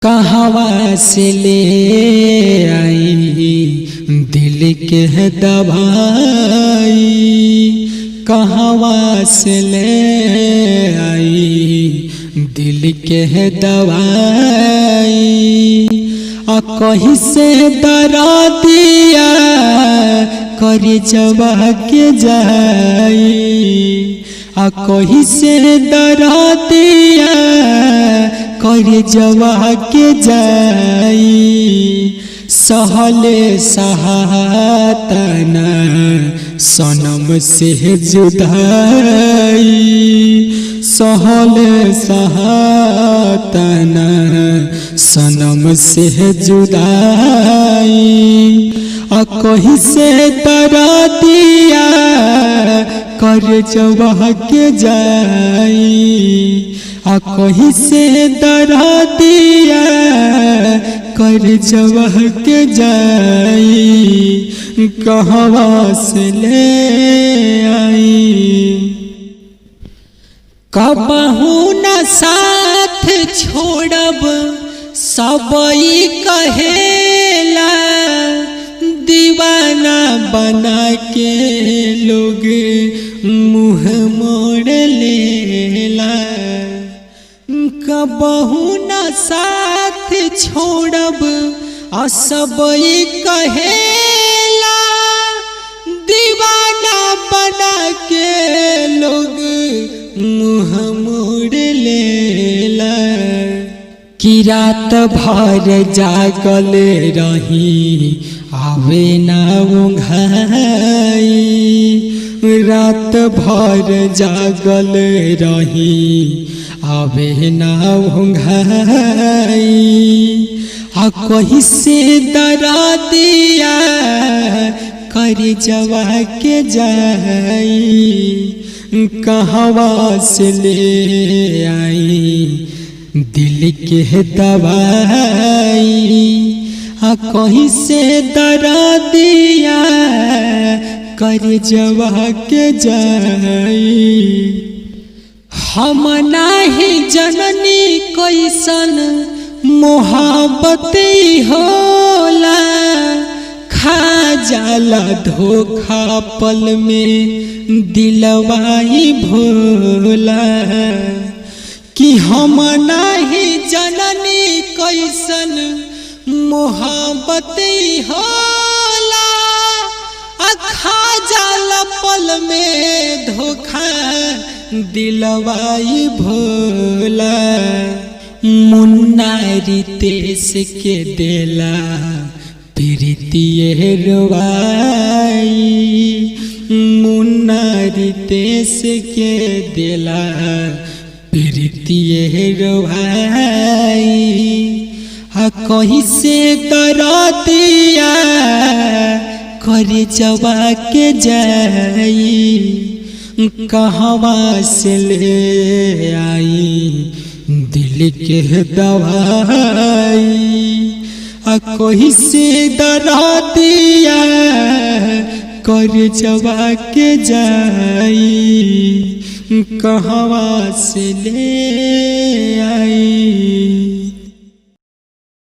कहवा से ले आई दिल के दवाई, कहवा से ले आई दिल के दवाई। आ कहीं से डरा दिया कर जवा के जाई, आ कहीं से डरा दिया कर जवा के जाई। सहले सहातना सनम से जुदाई, सहले सहातना सनम से जुदाई। आ कहीं से डरा दिया कर जवा के जाई, आ कहीं से डरा दिया कर जवा के जाई। कहवा से ले आई कबहू न साथ छोड़ब सबई कहेला, दीवाना बना के लोग मुँह मोड़ लेला। कबहू न साथ छोड़ब सबई कहेला, दीवाना बना के लोग मुँह मोड़ लेला। कि रात भर जागल रही आवे ना उंघाई, रात भर जागल रही आवे ना उंघाई। आ कहीं से डरा दिया कर जवा के जाई। कहवा से ले आई दिल के दवाई, आ कहीं से डरा दिया कर जवा के जाई। हम नाही जननी कैसन मोहब्बत होला, खा जाला धोखा पल में दिलवाई भोला। कि हम नाही जननी कैसन मोहब्बत होला, खा जाला पल में धोखा दिलवाई भोला। मुन्ना रितेश के देला प्रीतिये रुवाई, मुन्ना रितेश के देला प्रीतिये रुवाई। आ कहीं से डरा दिया कर जवा के जाई। कहवा से ले आई दिल के दवाई, आ कहीं से डरा दिया कर जवा के जाई। कहवा से ले आई।